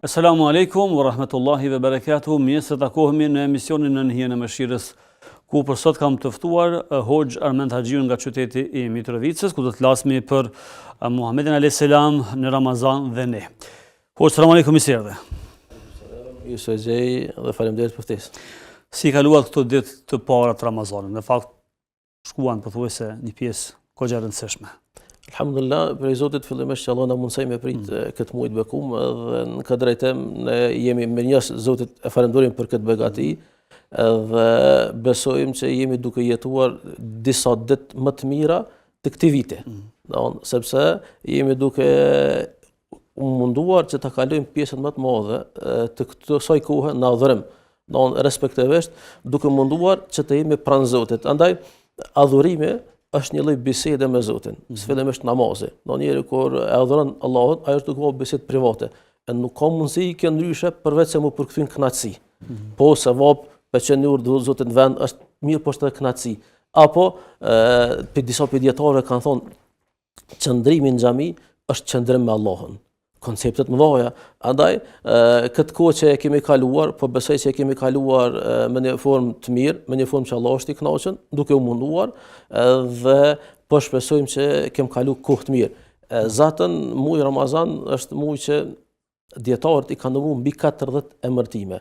Assalamu alaikum wa rahmatullahi wa barakatuhu. Mirë se takohemi në emisionin Në hijen e mëshirës, ku për sot kam të ftuar Hoxh Armend Haxhiun nga qyteti i Mitrovicës, ku do të flasim për Muhamedit alayhis salam në Ramazan dhe ne. Hoxh, selam aleikum, mirë se erdhe. Ju së gjej dhe faleminderit për ftesën. Si kaluat këto ditë të para të Ramazanit? Në fakt shkuan pothuajse një pjesë goxha e rëndësishme. Alhamdulillah, për Zotit fillimisht që Allah na mundsoi me prit këtë muaj të bekum, dhe në këtë drejtim ne jemi mirënjohës Zotit, e falenderojmë për këtë begati dhe besojmë që jemi duke jetuar disa ditë më të mira të këtij viti. Sepse jemi duke munduar që ta kalojmë pjesën më të madhe të kësaj kohe në adhurim, respektivisht duke munduar që të jemi pranë Zotit. Andaj adhurimi është një lloj bisede me Zotin, fillimisht namazi. Njëri kur e adhuron Allahun, ajo është duke bisedë private. E nuk ka mundësi kjo ndryshe përveç se mu përkthyn kënaqësi. Po se vop për që një urdhë Zotit në vend është mirë, po është edhe kënaqësi. Apo për disa dietarë kanë thonë qëndrimi në xhami është qëndrim me Allahun. Konceptet më dhoja. Andaj, këtë kohë që e kemi kaluar, po besoj që e kemi kaluar me një formë të mirë, me një formë që Allah është i kënaqur, duke u munduar, dhe po shpresojmë që kemi kalu kohë të mirë. Zatën, muaj Ramazan është muaj që dietarët i kanë numëruar mbi 40 emërtime.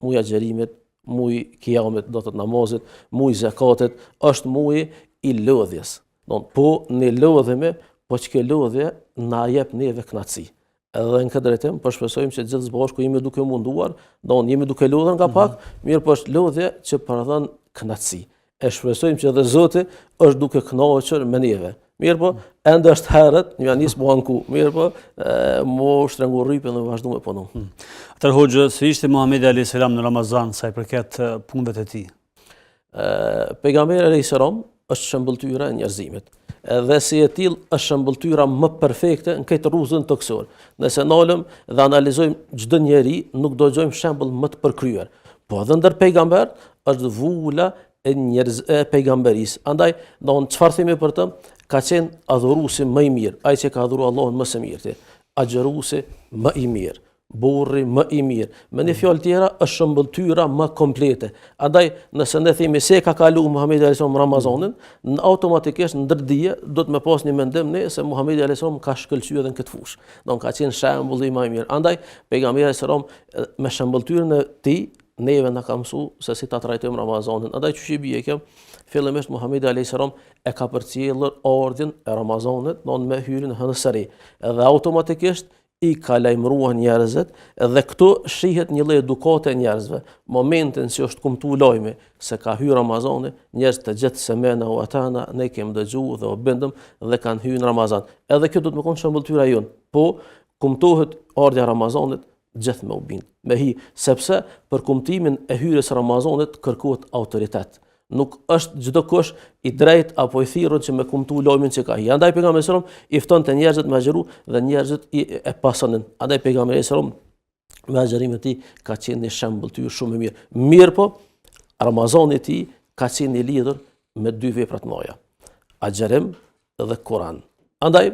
Muaj agjerimit, muaj kiamit, do të thotë namazit, muaj zakatit, është muaj i lodhjes. Po ne lodhemi, po që kjo lodhje na jep neve kënaqësi. Edhe në këtë drejtim, po shpresojmë që gjithë së bashku jemi duke munduar, jemi duke lodhur nga pak, mirë po është lodhje që paradhon kënaqësi. E shpresojmë që edhe Zoti është duke kënaqur me neve. Mirë po, ende është herët, një nis banku, mirë po, mo shtrengu rrypën dhe vazhdu me punu. Atëherë Hoxhë, si ishte Muhamedi alayhis salam në Ramazan sa i përket punëve të tij? Pejgamberi alayhis salam është shëmbëltyra e njerëzimit. Dhe si e tillë është shëmbëltyra më perfekte në këtë rrugën toksor. Nëse nalëm dhe analizojmë çdo njeri, nuk do gjojmë shembull më të përkryer. Po edhe ndër pejgamber është vula e pejgamberisë. Andaj, çfarë themi për të? Ka qenë adhuruesi më i mirë, ai që ka adhuruar Allahun më së miri, agjëruesi më i mirë, burri më i mirë. Me një fjalë tjera është shëmbëltyra më komplete. Andaj, nëse ne themi se ka kalu Muhamedi alayhis salam Ramazanin, automatikisht ndër dije do të më pas një mendim ne se Muhamedi alayhis salam ka shkëlqyer edhe në këtë fushë. Ka qenë shembulli më i mirë. Andaj, pejgamberi alayhis salam me shëmbëltyrën e tij neve na ka mësuar se si ta trajtojmë Ramazanin. Andaj çuçi bie kjo, fillimisht Muhamedi alayhis salam e ka përcjellur ordin e Ramazanit me hyrjen në seri. Edhe automatikisht i ka lajmëruar njerëzit, dhe këtu shihet një lloj edukate e njerëzve. Momentin që është kumtu lajmi se ka hyrë Ramazani, njerëz të gjithë semena u atana, ne kemi dëgjuar dhe u bindëm dhe kanë hyrë në Ramazan. Edhe kjo do të më konë shëmbëltyra jon. Po kumtohet ardha e Ramazanit, gjithë me u bind, me hi, sepse për kumtimin e hyrjes së Ramazanit kërkohet autoritet. Nuk është çdo kush i drejt apo i thirrur që me kumtu lajmin që ka. Andaj pejgamberi sallallahu alajhi wasallam i ftonte njerëzit me agjëru dhe njerëzit e pasonin. Andaj pejgamberi sallallahu alajhi wasallam me agjërimin e tij ka qenë një shembull shumë i mirë. Mirë po, Ramazani i tij ka qenë i lidhur me dy vepra të mëdha: agjërim dhe Kur'an. Andaj,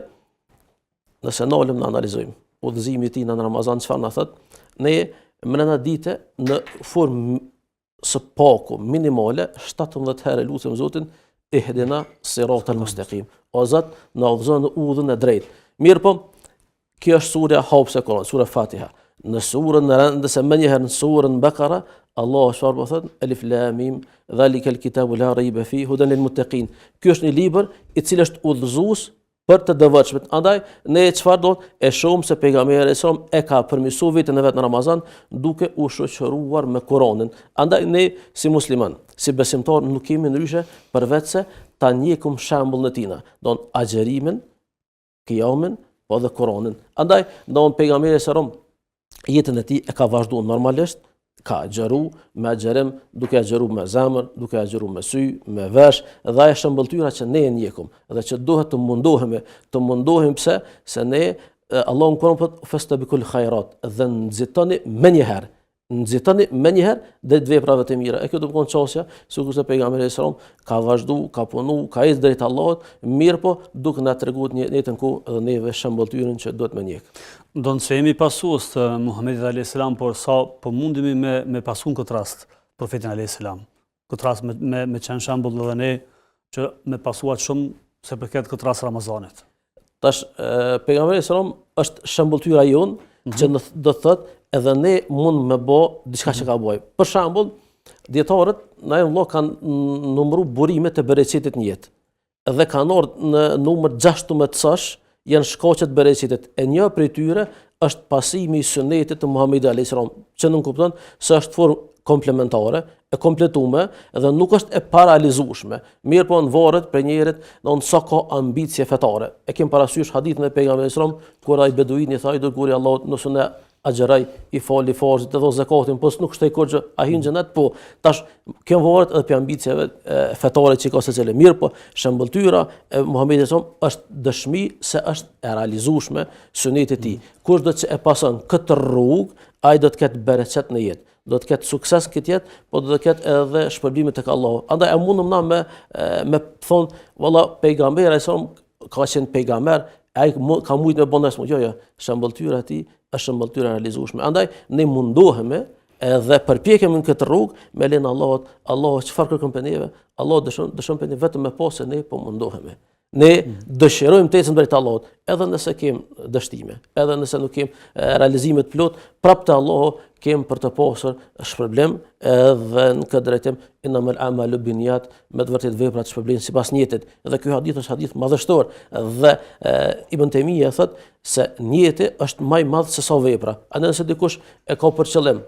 nëse nalëm në analizojmë udhëzimin e tij në Ramazan, çfarë na thot? Ne mëna dite në formë së paku minimale 17 herë lutem Zotin ihdina siratal mustaqim. O Zot, na udhëzon në udhën e drejtë. Mirë po, kjo është sura hapse Kur'an, sura Fatiha. Në surën nëse më njëherë në surën Bakara, Allah çfarë thot? Alif Lam Mim, zalikal kitabu la rayba fihi hudan lil muttaqin. Ky është një libër i cili është udhëzues për të devotshmit. Andaj, ne çfarë do e shohim se pejgamberi sallallahu e ka përmirësuar vetën e vet në Ramazan duke u shoqëruar me Kur'anin. Andaj ne si musliman, si besimtar nuk kemi ndryshe përveç se ta njekim shembullin e tina. Agjerimin, kiamin, po dhe Kur'anin. Andaj, pejgamberi sallallahu jetën e tij e ka vazhduar normalisht, ka agjëru me agjërim, duke agjëru me zemër, duke agjëru me sy, me vesh, dhe ajo shëmbëltyra që ne e njekim dhe që duhet të mundohemi pse se ne Allahu Kur'an thot fastabikul khairat, dhe nxitoni më një herë nxitoni më njëherë drejt veprave të mira. E kjo do të thonë çështja, sikur se pejgamberi sallallahu alajhi wasallam ka vazhdu, ka punu, ka ecë drejt Allahut, mirë po duke na treguar në jetën ku edhe neve shëmbulltyrën që duhet më njeh. Do të themi pasues të Muhamedit alayhis salam, por sa po mundemi me pasun këtë rast profetin alayhis salam. Këtë rast me qenë shembull edhe ne që me pasuat shumë se përket këtë rast Ramazanit. Tash pejgamberi sallallahu është shëmbulltyra jon që do të thotë edhe ne mund me bë diçka që ka bëj. Për shembull, dietarët na kanë numëru burimet e bereqetit në jetë. Dhe kanë ardhur në numër 16 sosh janë shkaqet bereqetit. E një prej tyre është pasimi i sunetit të Muhamedit alayhis salam, që nuk kupton se është formë komplementare, e kompletume dhe nuk është e paralizueshme. Mirë po në varet për njerit në sa ka ambicie fetare. E kem parasysh hadithin e pejgamberit sallallahu alajhi wasallam kur ai beduini thaj dërguari i Allahut nëse ne agjeraj i fali farzit edhe zakatin, po nuk shtej kurrë a hyn xhenet, po tash kjo varet edhe për ambicieve fetare që ka secili. Mirë po shëmbulltyra e Muhamedit sallallahu alajhi wasallam është dëshmi se është e realizueshme suneti i tij. Kush do të e pason këtë rrugë, ai do të ketë bereqet në jetë. Do të ketë sukses këtë jetë, po do të ketë edhe shpërbime tek Allahu. Andaj e mundëm na me thonë, valla pejgamberi ka qenë pejgamber, ai ka mujt me bëndas, jo, shëmbulltyra e tij është shëmbulltyra realizueshme. Andaj ne mundohemi edhe përpjekemi në këtë rrugë me lenin Allahut. Allahu çfarë kërkon për neve? Allahu dëshon për ne vetëm me pasë ne po mundohemi. Ne dëshirojmë të ecim drejt Allahut, edhe nëse kem dështime, edhe nëse nuk kem realizime të plot, prapë te Allahu kem për të pasur shpërblim edhe në këtë drejtim innamal a'malu binniyat, me të vërtetë veprat shpërblihen sipas niyetit. Dhe ky hadith është hadith madhështor dhe Ibn Taymija thotë se niyeti është më i madh se sa vepra. Andaj nëse dikush e ka për qëllim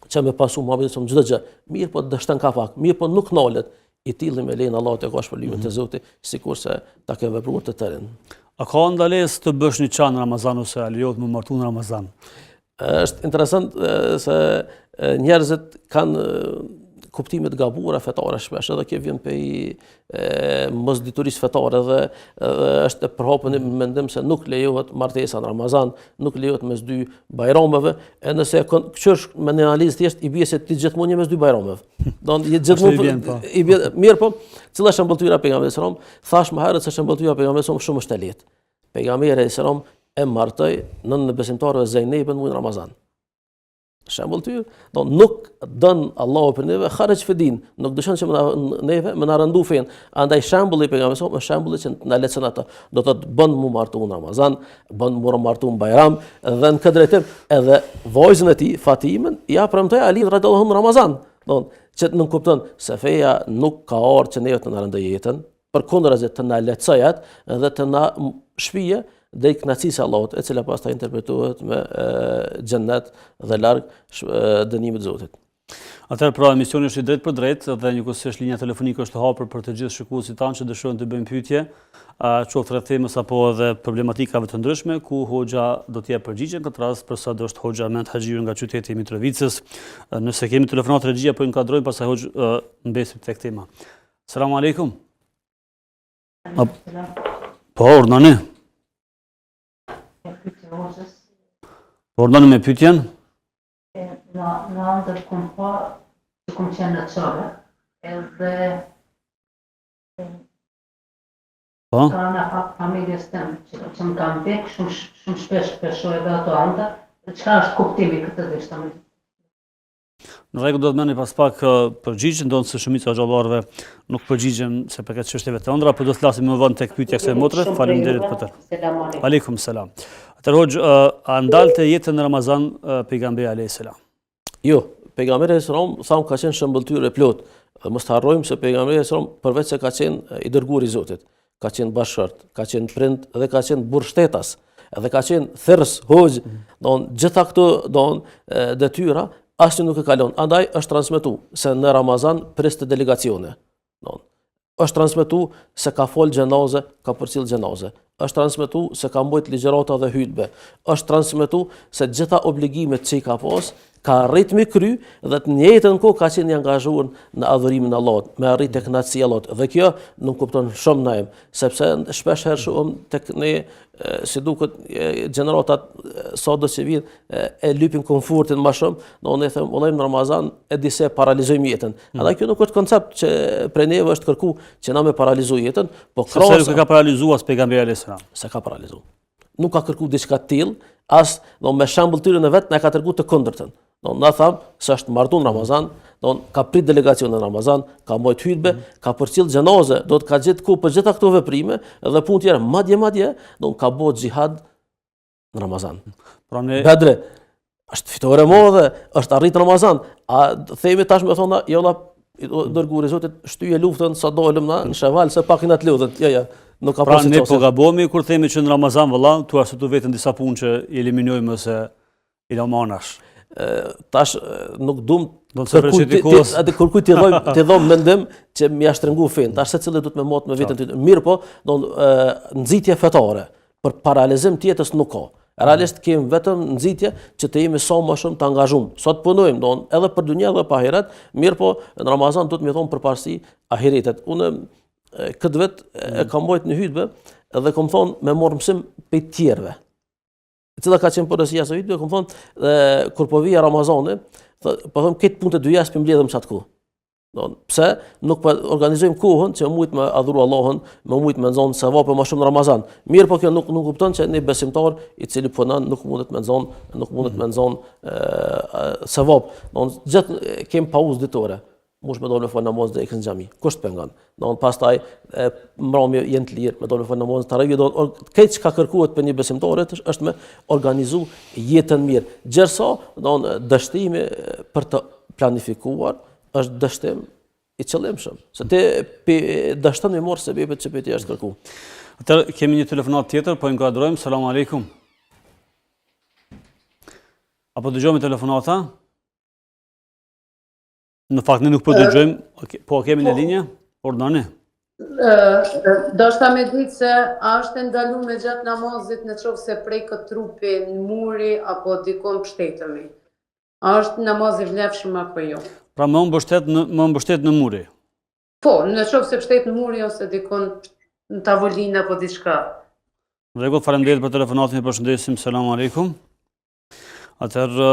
që me pasu Muhamedit çdo gjë, mirë po dështon ka pak, mirë po nuk nalet. I tilli me lenin Allahut e ka shpërblimin të Zotit, sikurse ta ke vepruar të tërën. A ka ndalesë të bësh një çan në Ramazan ose a lejohet më martu në Ramazan? Është interesant se njerëzit kanë kuptime të gabuara fetare shpesh, edhe kjo vjen prej mosditurisë fetare dhe është e përhapur në mendim se nuk lejohet martesa në Ramazan, nuk lejohet mes dy bajrameve, e nëse qysh me një analizë thjesht i bie se ti gjithmonë je mes dy bajrameve. Don gjithmonë i bie mirë po, cila është shëmbulltyra e pejgamberit sallallahu alajhi wasallam? Thash më herët se shëmbulltyra e pejgamberit sallallahu alajhi wasallam shumë është e lehtë. Pejgamberi sallallahu alajhi wasallam e martoi nënën e besimtarëve Zainabën në Ramazan. Shëmbulltyr, nuk don Allahu për neve kharaj fedin, nuk dëshon që neve më na rëndu fen. Andaj shembulli i pejgamberit është shembulli që na lecën ata. Do të bën mu martu në Ramazan, bën mu martu në Bajram dhe në këtë drejtim edhe vajzën e tij Fatimen ja premtoi Ali radhiyallahu anhu në Ramazan. Don që nuk kupton se feja nuk ka ardhur që neve të na rëndë jetën, përkundërzi të na leccojat dhe të na shpije dhe i kënaqësisë Allahut, e cila pastaj interpretohet me xhennet dhe larg dënimit të Zotit. Atëherë pra emisioni është i drejt për drejt dhe njëkohësisht linja telefonike është e hapur për të gjithë shikuesit tanë që dëshirojnë të bëjnë pyetje, qoftë rreth temës apo edhe problematikave të ndryshme, ku hoxha do të jap përgjigje në këtë rast, përsa do është hoxha Armend Haxhiu nga qyteti i Mitrovicës. Nëse kemi telefonat regjia po inkuadrojmë, pastaj hoxh mbesim tek tema. Selam aleikum. Po, urdhani. Ordoni me pyetjen. Në andër kum pa, që kum qenë në qare, edhe ka në familjes tem që më kam vek, shumë shpesh shpeshoj edhe ato andër, çka është kuptimi këtë dhe ishtë të Në rregull, do të merrni pas pak përgjigje, ndonë se shumica e xhallarëve nuk përgjigjen se përket çështjeve të ëndra, por do të flasim më vonë tek pyetja kësaj motre. Faleminderit për të. Selam aleikum. Aleikum selam. Atëherë hoxh, a ndalte jetën në Ramazan pejgamberi alayhis salam? Jo, pejgamberi alayhis salam thamë ka qenë shëmbulltyrë e plot. Mos të harrojmë se pejgamberi alayhis salam përveç se ka qenë i dërguar i Zotit, ka qenë bashkëshort, ka qenë prind dhe ka qenë burr shtetas, dhe ka qenë thers hoxh, don gjitha këto don detyra asnjë nuk e kalon. Andaj është transmetu se në Ramazan priste delegacione. Don është transmetu se ka fol xhenaze, ka përcjell xhenaze. Është transmetu se ka mbajt ligjërata dhe hutbe. Është transmetu se gjitha obligimet që i ka pas, ka arrit me kry dhe të njëjtën kohë ka qenë i angazhuar në adhurimin e Allahut, me arrit tek kënaqësia e Allahut. Dhe kjo nuk kupton shumë na, sepse shpesh herë shohim tek ne si duket gjeneratat sado që vijnë e lypin komfortin më shumë, do ne them vëllai në Ramazan e di se paralizojmë jetën. Edhe kjo nuk është koncept që prej neve është kërku që na me paralizoj jetën, po krahas se ka paralizuar as pejgamberi alayhis salam. Se ka paralizuar. Nuk ka kërku diçka të tillë, as do me shembulltirën e vet na ka treguar të kundërtën. Do na tham se është martuar në Ramazan, do ka prit delegacion në Ramazan, ka mbajt hutbe, ka përcjell xhenoze, do të ka gjetë ku për gjitha këto veprime dhe punë tjera, madje do ka bëu xhihad në Ramazan. Pra ne Bedre është fitore modhe, është arrit Ramazan. A themi tash më thonë, jo valla dërguari Zotit shtyje luftën sa dolëm na në Sheval se pak na të lutën. Jo. Nuk ka pra ne po gabomi kur themi që në Ramazan valla, tu ashtu vetën disa punë që i eliminojmë ose i lamanash. Tash nuk dum do të përshëtikos atë kërkuj të dhom mendim që më ja shtrëngu fen. Tash secili do të më mot me veten tjetër. Mirë po, do nxitje fetare për paralizim të jetës nuk ka. Realisht kemi vetëm nxitje që të jemi sa më shumë të angazhuar. Sot punojmë, do edhe për dunja edhe për ahiret, mirë po në Ramazan do të më thon përparësi ahiretet. Unë këtë vet e kam mbajt në hutbë dhe kam thon me marr mësim pe të tjerëve. Cila ka qenë porosia së hutbë, kam thon kur po vija Ramazani, po them këtë punë të dyja s'po mbledhem çat ku. Pse nuk po organizojmë kohën që mujt me adhuru Allahun, me mujt me nxon sevape më shumë në Ramazan. Mirë po kjo nuk kupton që ne besimtar i cili punon nuk mundet me nxon sevap. Gjithë kem pauzë ditore. Mush me dole me fal namaz dhe ikën xhami. Kush të pengon? Pastaj mbrëmje jenë të lirë, me dole me fal namaz taravih, këtë çka kërkohet për një besimtar është me organizu jetën mirë. Gjërsa, dështimi për të planifikuar është dështim i qëllimshëm. Se ti dështon me marr sebepet që ti është kërku. Atëherë kemi një telefonat tjetër, po inkuadrojmë. Selam aleikum. Apo dëgjojmë telefonata? Në fakt ne nuk po dëgjojmë, po kemi në linje? Ordani. Do shta me ditë se a është ndaluar me gjatë namazit në qoftë se prekët trupi në muri apo dikon pështetëmi. A është namaz i vlefshëm apo jo? Pra më mbështet në muri. Po, në qoftë se pështet në muri ose dikon në tavolinë apo diçka. Rregull, faleminderit për telefonatën, ju përshëndesim. Selam aleikum. Atëherë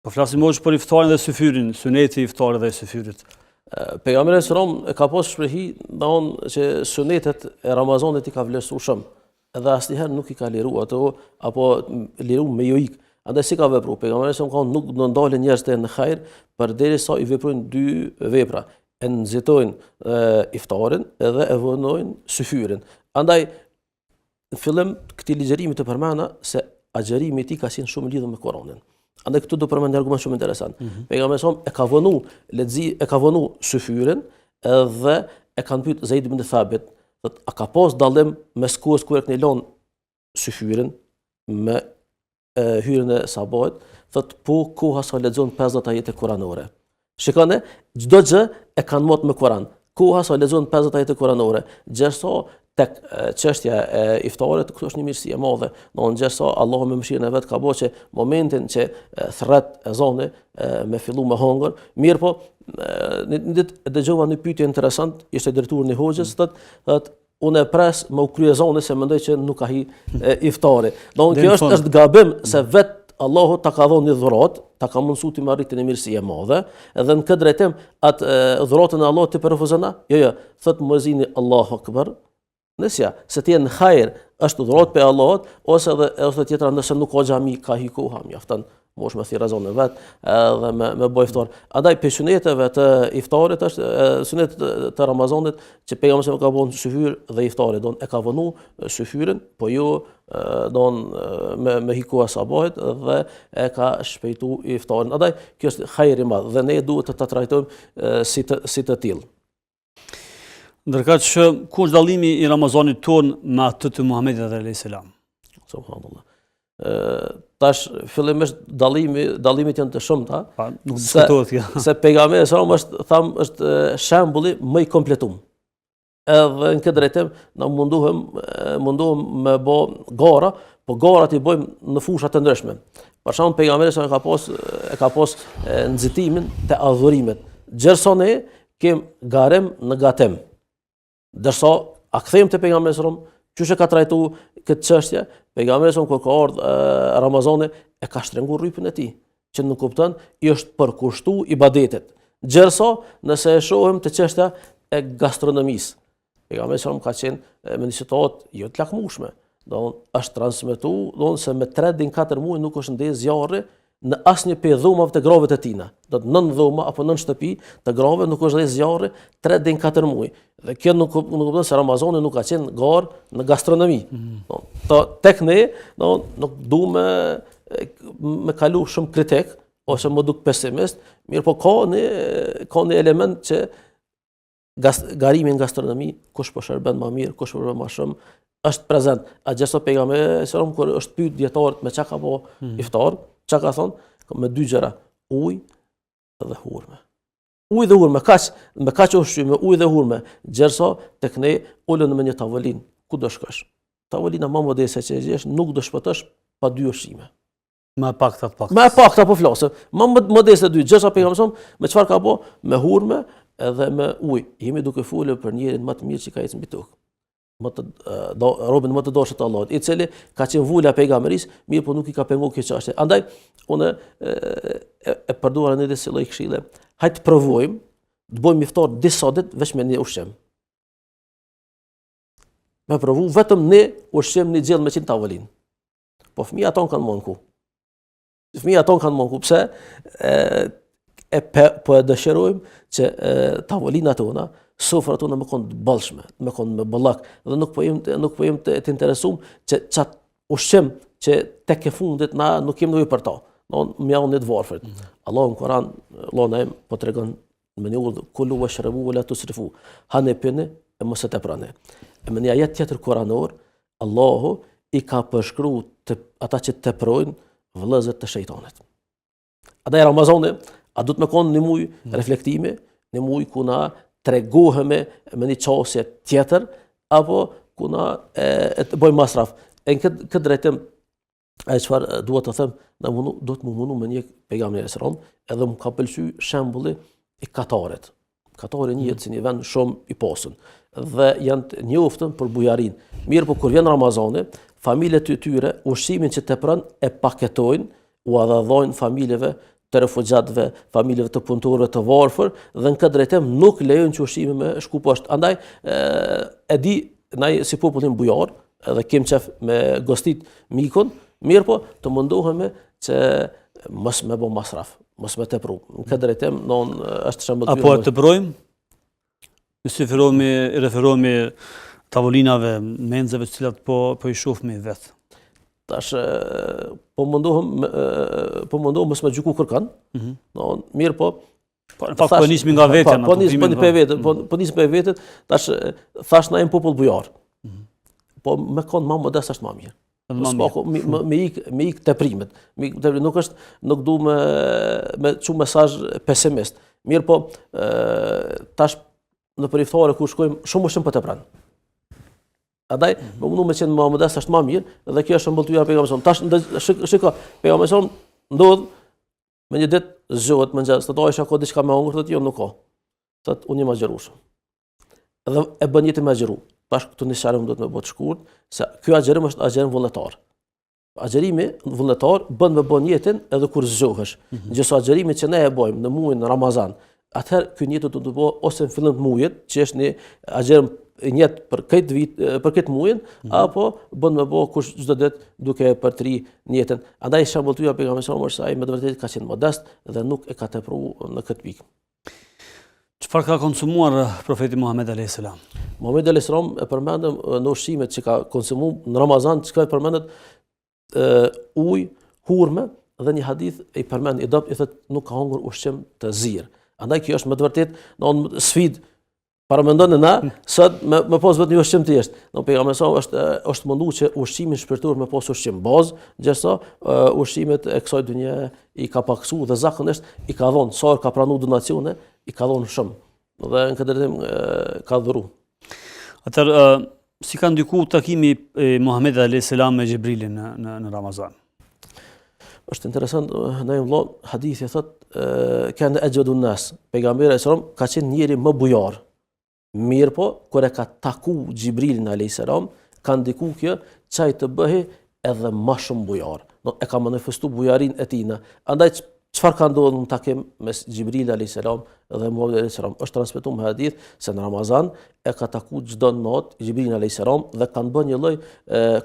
po flasim më për iftarin dhe syfyrin, suneti i iftarit dhe syfyrit. Pejgamberi sallallahu ka pas shprehi që sunetet e Ramazanit i ka vlerësuar shumë. Edhe asnjëherë nuk i ka liruar ato apo liru me joik. Andaj si ka vepruar pejgamberi sallallahu nuk do ndalen njerëz të në hajër përderisa i veprojnë dy vepra. E nxitojnë iftarin edhe e vonojnë syfyrin. Andaj në fillim këtij ligjërimi të përmenda se agjerimi i tij ka qenë shumë lidhur me Kur'anin. Andaj këtu do përmend një argument shumë interesant. Pejgamberi sallallahu e ka vonu syfyrin dhe e kanë pyet Zeid ibn Thabit, thotë a ka pas dallim mes kohës kur e keni lënë syfyrin me hyrjen e sabahit, thotë po koha sa lexon 50 ajete kuranore. Shikoni, çdo gjë e kanë marrë me Kur'an. Koha sa lexon 50 ajete kuranore, gjërsa tek çështja e iftarit, kjo është një mirësi e madhe. Gjërsa Allahu me mëshirën e vet ka bëu që momentin që thret ezani me fillu me hongër, mirë po dëgjova një pyetje interesant, ishte drejtuar një hoxhës, thotë unë e pres me u krye ezani se mendoj që nuk ka hi iftari. Kjo është gabim se vet Allahu ta ka dhënë një dhuratë, ta ka mundsuar të marrë një mirësi e madhe, edhe në këtë drejtim atë dhuratën e Allahut të përfuzon. Jo, thotë muezini Allahu Akbar. Nësja, se ti në hajër është dhuratë pe Allahut, ose tjetra nëse nuk ka xhami, ka hi koha, mjafton mosh me thirrë zonë vet edhe me bëj iftar. Andaj pe suneteve të iftarit është sunet të Ramazanit që pejgamberi ka bënë syfyr dhe iftarit, e ka vënë syfyrin, po jo me hikoha sabahit dhe e ka shpejtu iftarin. Andaj kjo është hajër i madh dhe ne duhet të ta trajtojmë si të tillë. Ndërkaq që ku është dallimi i Ramazanit ton me atë të Muhamedit alayhis salam? Subhanallah. Tash fillimisht dallimet janë të shumta. Nuk diskutohet kjo. Se pejgamberi sallallahu është shembulli më i kompletuar. Edhe në këtë drejtim na munduhem me bë gara, po garat i bëjmë në fusha të ndryshme. Për shembull pejgamberi sa e ka pas nxitimin te adhurimet. Gjersone kem garem në gatem. Dërsa a kthejmë te pejgamberi sallallahu alajhi wasallam, çuçi ka trajtu këtë çështje, pejgamberi sallallahu kur ka ardhur Ramazani e ka shtrengur rrypën e tij, që nuk kupton i është përkushtu ibadetet. Gjersa nëse e shohim te çështja e gastronomisë. Pejgamberi sallallahu ka qenë me një situatë jo të lakmueshme. Është transmetuar se me 3 deri në 4 muaj nuk është ndezë zjarri në asnjë pe dhomave të grave të tina. Do të 9 dhoma apo 9 shtëpi të grave nuk është ndezë zjarri 3 deri në 4 muaj. Dhe kjo nuk kupton se Ramazani nuk ka qenë garë në gastronomi. Tek ne nuk duam me kalu shumë kritik ose më duk pesimist, mirë po ka një element që garimi në gastronomi, kush po shërben më mirë, kush po shërben më shumë, është prezent. A gjithashtu pejgamberi sallallahu kur është pyet dietarët me çka ka po iftar, çka ka thonë? Me 2 gjëra, ujë dhe hurme. Ujë dhe hurme, me kaq ushqim, me ujë dhe hurme. Gjersa tek ne ulën me një tavolinë, ku do shkosh? Tavolina më modeste që gjesh nuk do shpëtosh pa 2 ushqime. Më pak të pak. Më pak po flasë. Më modeste 2, gjersa pejgamberi me çfarë ka po? Me hurme edhe me ujë. Jemi duke folur për njërin më të mirë që ka ecë mbi tokë. Robën më të dashur të Allahut, i cili ka qenë vula pejgamberis, mirë po nuk i ka penguar kjo çështje. Andaj unë e përdora në disa lloj këshille. Hajtë provojmë të bëjmë iftar disa ditë vetëm me një ushqim. Me provu vetëm një ushqim një gjellë me 100 tavolinë. Po fëmijët tonë kanë monku. Pse? Po e dëshirojmë që tavolinat tona, sofrat tona më konë të bollshme, më konë me bollak, dhe nuk po jemi të interesuar që çat ushqim që tek e fundit na nuk kemi nevojë për ta. Më janë të varfrit. Allahu në Kur'an, Allahu na po tregon me një urdhë, kulu washrabu wala tusrifu. Hanë pini e mos e teprani. Me një ajet tjetër kuranor, Allahu i ka përshkruar ata që teprojnë vëllezërit të shejtanit. Andaj Ramazani, a duhet me konë një muj reflektimi, një muj ku na tregohemi me një qasje tjetër, apo ku na të bëjmë masraf. Në këtë drejtim, e çfarë duhet të them, do të më mundu me një pejgamberi sallallahu alajhi wasallam, edhe më ka pëlqyer shembulli i Katarit. Katari njihet si një vend shumë i pasur dhe janë të njoftën për bujarin. Mirë po kur vjen Ramazani, familjet e tyre ushqimin që tepron e paketojnë, u adhadhojnë familjeve të refugjatëve, familjeve të punëtorëve të varfër, dhe në këtë drejtim nuk lejojnë që ushqimi me shku poshtë. Andaj e di na si popullin bujar, edhe kem qef me gostit mikun, mirë po të mundohemi që mos me bë masraf, mos me tepru. Në këtë drejtim është shembull. Apo të teprojmë? Nëse referohemi tavolinave, menzeve të cilat po i shohmi vetë. Tash po mundohem mos me gjyku kërkan. Mirë po. Pak po nismi nga vetja. Po nismi për vetët, tash thash na jam popull bujar. Po me kon më modest është më mirë. Me ik teprimet. Nuk du me çu mesazh pesimist. Mirë po, tash në për iftare ku shkojmë shumë ushqim po tepran. Andaj, më mundu me qenë më modest është më mirë, dhe kjo është shembulltyra pejgamberit. Tash shiko, pejgamberi ndodh me një ditë zgjohet mëngjes, thotë Aisha ka diçka me hungur, thotë jo nuk ka. Thotë unë jam agjërueshëm. Dhe e bën jetën me agjëru. Tash këtu në sharëm do të më bëj të shkurt, se ky agjërim është agjërim vullnetar. Agjërimi vullnetar bën me bën jetën edhe kur zgjohesh. Gjithsesi agjërimi që ne e bëjmë në muajin Ramazan, atëherë ky jetë do të bëhet ose në fillim të muajit, që është një agjërim njët për këtë vit, për këtë muajin, apo bën me bë kush çdo ditë duke përtri jetën. Andaj shembulltyra pejgamberit është se ai me të vërtetë ka qenë modest dhe nuk e ka tepruar në këtë pikë. Çfarë ka konsumuar profeti Muhammed alayhis salam? Muhammed alayhis salam e përmendëm në ushqimet që ka konsumuar në Ramazan, çka e përmendet ujë, hurme, dhe një hadith i përmend i thotë nuk ka hungur ushqim të zirë. Andaj kjo është me të vërtetë në sfidë. Para mendon na sot me pas vetë një ushqim të jeshtë. Pejgamberi është mundu që ushqimin shpirtëror me pas ushqim bazë, gjithsesi ushqimet e kësaj dynje i ka paksuar dhe zakonisht i ka dhënë sa ka pranuar donacione, i ka dhënë shumë. Dhe në këtë drejtim ka dhuru. Atëherë si ka ndikuar takimi e Muhamedit alayhis salam me Xhibrilin në Ramazan? Është interesant, ndaj vëlla, hadithi thot, kanë ajwadu nas. Pejgamberi sallallahu ka qenë njëri më bujar. Mirë po, kur e ka taku Xhibrilin alayhis salam, ka ndiku kjo çaj të bëhej edhe më shumë bujar. E ka manifestu bujarin e tina. Andaj çfarë ka ndodhur në takim mes Xhibril alayhis salam dhe Muhamedit alayhis salam? Është transmetuar në hadith se në Ramazan e ka taku çdo natë Xhibril alayhis salam dhe kanë bërë një lloj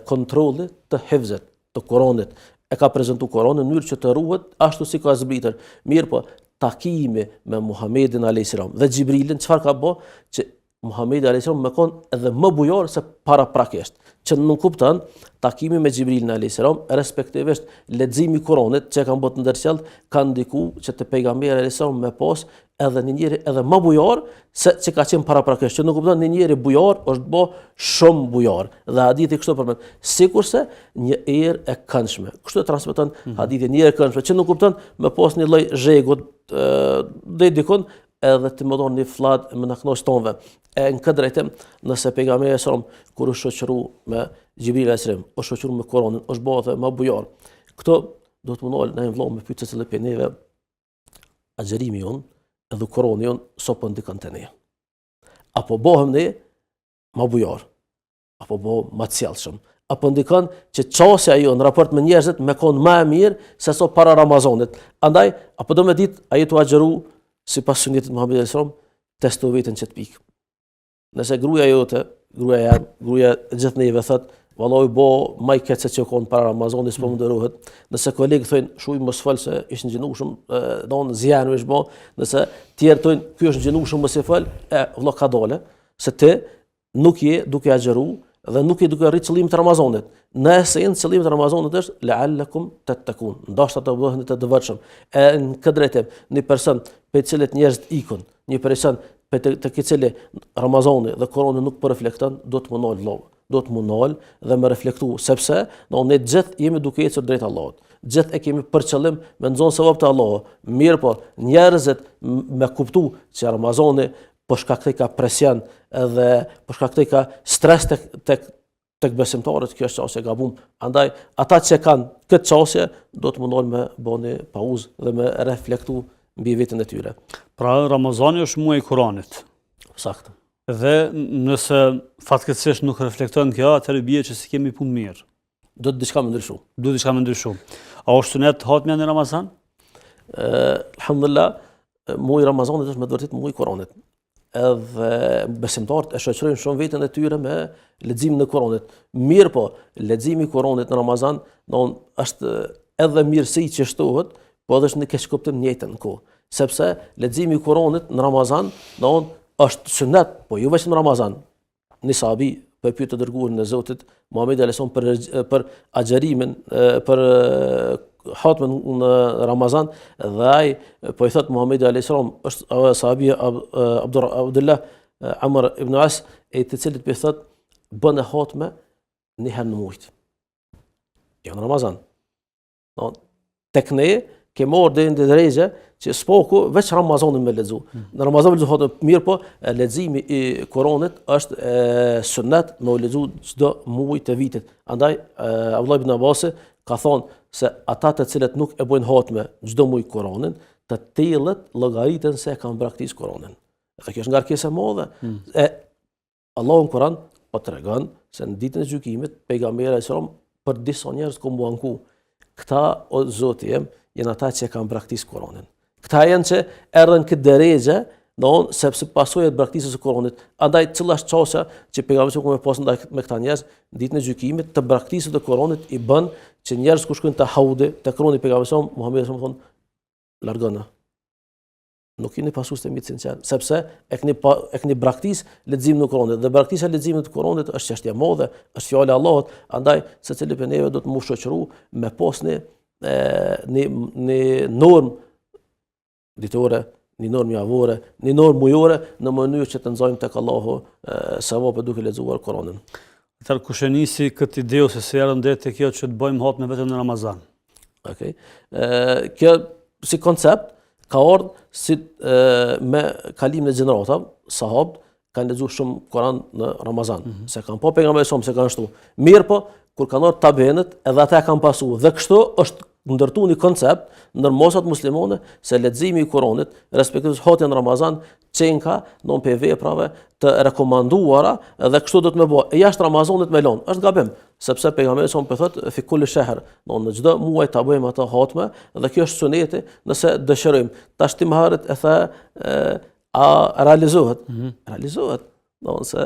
kontrolli të hifzet, të Kuranit. E ka prezantuar Kur'anin në mënyrë që të ruhet ashtu si ka zbritur. Mirë po, takimi me Muhamedit alayhis salam dhe Xhibrilin çfarë ka bë që Muhamedi alayhis salam më kon edhe më bujar se paraprakisht. Që nuk kupton takimi me Xhibrilin alayhis salam, respektivisht leximi i Kuranit që kanë bërë të ndërqell, kanë ndikuar që te pejgamberi alayhis salam më pas edhe një njeri edhe më bujar se që ka qenë paraprakisht. Që nuk kupton një njeri bujar është bë shumë bujar. Dhe hadithi kështu përmend, sikurse një erë e këndshme. Kështu e transmeton hadithi, një erë e këndshme, që nuk kupton më pas një lloj zhegut deri dikon edhe të më donë një flat më në knosh tonëve. E në këtë drejtim, nëse pejgamberi sallam kur u shoqëru me Xhibril alayhis salam, u shoqëru me Kur'anin, është bërë më bujar. Këto do të mundoj në vëllai me pyetje se për neve agjerimi jon edhe Kur'ani jon so po ndikon te ne. Apo bëhem ne më bujar, apo bëhem më të sjellshëm, apo ndikon që çësia jon në raport me njerëzit me kon më e mirë se so para Ramazanit. Andaj apo do më ditë ai tu agjeru sipas sunetit Muhamedit sallallahu alaihi wasallam, testo veten çet pik. Nëse gruaja jote, gruaja gjithë neve thot, vallahi bo më i keq se që kon para Ramazanit s'po munderohet. Nëse kolegë thonë, shuj mos fal se ishin gjinushëm, don zjanu është bo. Nëse tjerë thonë, ky është gjinushëm mos e fal, valla ka dole, se ti nuk je duke agjeru dhe nuk je duke rrit qëllimin e Ramazanit. Në esencë qëllimi i Ramazanit është la'allakum tattaqun, ndoshta të bëheni të devotshëm. Në këtë drejtim, një person për të cilët njerëzit ikën, një person për të cilë Ramazani dhe Kurani nuk po reflekton, do të mundoj vëllai, do të mundoj dhe më reflektu, sepse ne gjithë jemi duke ecur drejt Allahut. Gjithë e kemi për qëllim me nxon sevap të Allahut. Mirë po, njerëzit me kuptu që Ramazani po shkaktoi ka presion edhe po shkaktoi ka stres tek besimtarët, kjo është çështje gabum. Andaj ata që kanë këtë çështje do të mundon me bëni pauzë dhe me reflektu mbi veten e tyre. Pra Ramazani është muaji i Kuranit. Saktë. Dhe nëse fatkeqësisht nuk reflekton kjo, atëherë bie që si kemi punë mirë. Do të diçka më ndryshu. Do diçka më ndryshu. A është sunet hatmja në Ramazan? Alhamdulillah, muaji i Ramazanit është me vërtet muaji i Kuranit. Edhe besimtarët e shoqërojnë shumë veten e tyre me leximin e Kuranit. Mirë po, leximi i Kuranit në Ramazan është edhe mirësi që shtohet, po edhe është në keq kuptim njëjtën kohë. Sepse leximi i Kuranit në Ramazan është sunet, po jo vetëm në Ramazan. Një sahabi po e pyet të dërguarin e Zotit Muhamedi alayhis salam për agjerimin, për hatmën në Ramazan, dhe ai po i thot Muhamedi alayhis salam, është sahabi Abdullah Amr ibn As, e të cilit po i thot bën hatme një herë në muaj. Jo në Ramazan. Tek ne kemi marrë deri në drejtë që s'poku veç Ramazanin me lexu. Në Ramazan lexu hatme, mirë po leximi i Kuranit është sunnet me lexu çdo muaj të vitit. Andaj Abdullah ibn Abbas ka thonë se ata të cilët nuk e bojnë hatme çdo muaj Kuranin, të tillët llogaritën se e kanë braktisë Kuranin. Dhe kjo është ngarkesë e madhe. Allahu në Kuran po tregon se në ditën e gjykimit pejgamberi alayhis salam për disa njerëz ku mbuanku, këta o Zoti im janë ata që kanë braktisë Kuranin. Këta janë që erdhën këtë drejtë, sepse pasojë të braktisës së Kuranit. Andaj cila është çështja që pejgamberi ku më pas ndaj me këta njerëz ditën e gjykimit të braktisës të Kuranit i bën që njerëz ku shkojnë te haude, te kroni pejgamberit Muhamedi sallallahu alaihi wasallam largona. Nuk jeni pasues të mitë sinqer, sepse e keni braktis leximin e Kuranit. Dhe braktisa e leximit të Kuranit është çështje e madhe, është fjala e Allahut. Andaj secili prej neve do të mos shoqëru me posni në normë ditore, një normë javore, një normë mujore, në mënyrë që të nxojmë tek Allahu sevap duke lexuar Kuranin. Atëherë kush e nisi këtë ide ose se erdhën deri te kjo që të bëjmë hatme vetëm në Ramazan? Okej. Kjo si koncept ka ardhur si me kalimin e gjeneratave, sahabët kanë lexuar shumë Kur'an në Ramazan, se kanë pejgamberi se kanë ashtu. Mirë po, kur kanë ardhur tabenët, edhe ata kanë pasur. Dhe kështu është ndërtu një koncept ndër mosat muslimane se leximi i Kuranit, respektivisht hotja në Ramazan, çenka non pe veprave të rekomanduara dhe kështu do të më bëj. E jashtë Ramazanit me lon. Është gabim, sepse pejgamberi son po thotë fi kulli shahr, në çdo muaj ta bëjmë ato hotme dhe kjo është suneti nëse dëshirojmë. Tash ti më harët e tha a realizohet? Realizohet. Se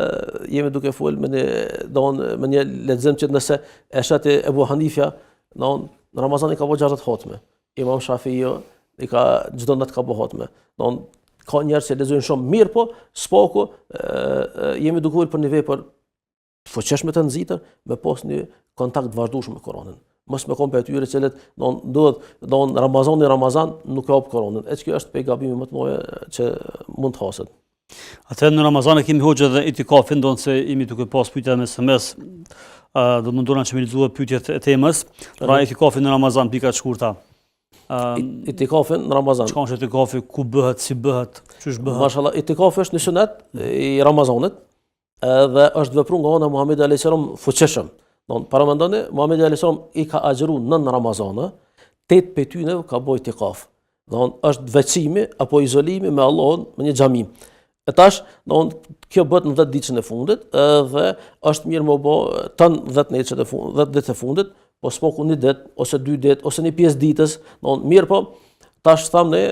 jemi duke fol me një lexim që nëse e shati Ebu Hanifja, në Ramazan i ka bo 60 hotme. Imam Shafi'i i ka çdo natë ka bo hotme. Ka njerëz që lexojnë shumë mirë, po spaku jemi duke fol për një vepër fuqishme të nxitër me pas një kontakt vazhdueshëm me Kur'anin. Mos me kompe atyre që duhet Ramazan nuk ka hap Kur'anin. Kjo është pejgambimi më të madh që mund të haset. Atëherë në Ramazan e kemi hoxha dhe itikafin, ndonë se imi duke pas pyetja me SMS, do të mundona që me lexuar pyetjet e temës. Pra itikafin në Ramazan, pika të shkurta. Itikafin në Ramazan. Çka është itikafi, ku bëhet, si bëhet, ç'është bëhet? Mashallah, itikafi është një sunet i Ramazanit dhe është vepruar nga ana Muhamedi alayhis salam fuqishëm. Para mendoni, Muhamedi alayhis salam i ka agjëruar nën Ramazan, 8 prej tyre ka bëj itikaf. Është veçimi apo izolimi me Allahun në një xhami. E tash, kjo bëhet në 10 ditën e fundit dhe është mirë më bë tan 10 ditë e fundit, po s'poku një ditë ose 2 ditë ose një pjesë ditës, mirë po tash thamë ne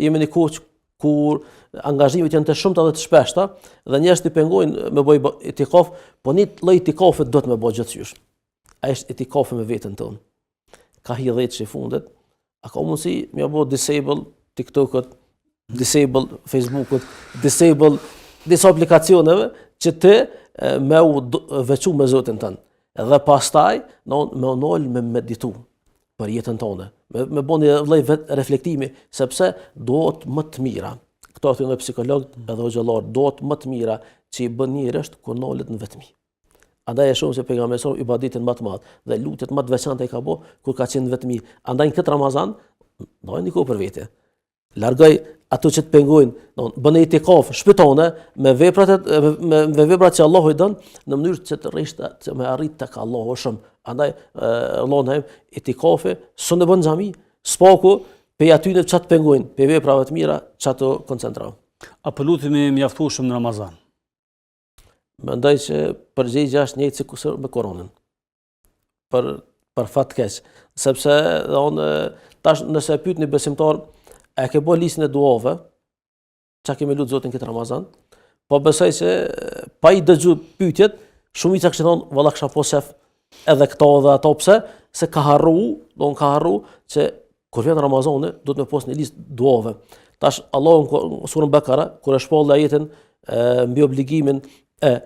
jemi një kohë kur angazhimet janë të shumta dhe të shpeshta dhe njerëzit i pengojnë me bëj itikaf, po një lloj itikafit do të më bëj gjithçysh. Ai është itikafi me veten tonë. Ka hi 10 që i fundit, a ka mundësi më bëj disable TikTokut, disable Facebookut, disable disa aplikacioneve që ti me u veçu me Zotin tënd. Edhe pastaj me unol me meditu për jetën tonë, me bën një lloj reflektimi sepse dohet më të mira. Këto thonë edhe psikologët edhe xhallar, dohet më të mira që i bën njëri është kur nolet në vetmi. Andaj e shumë se pejgamberi sa ibadetën më të madh dhe lutjet më të veçanta i ka bë kur ka qenë në vetmi. Andaj në këtë Ramazan ndajni kohë për vete. Largoj ato që të pengojnë, bëni itikaf shpëtone me veprat që Allahu i don në mënyrë që të rrish të me arrit tek Allahu shumë. Andaj Allahu na itikafi s'u bën xhami, spaku pe aty në çat pengojnë, pe veprave të mira çat të koncentrojnë. Apo lutemi mjaftueshëm në Ramazan. Mendoj që përgjigjja është njëjtë sikur me Kur'anin. Për fat keq, sepse tash nëse pyetni besimtar a ke bo listën e duave, që kemi lutë Zotin këtë Ramazan, po besoj se pa i dëgju pyetjet, shumica kështë thonë, valla kësha po shef edhe këto dhe ato pse, se ka harru që kur vjen Ramazani, do të me pos një listë duave. Tash, Allah në surën Bekara, kur e shpall ajetin mbi obligimin e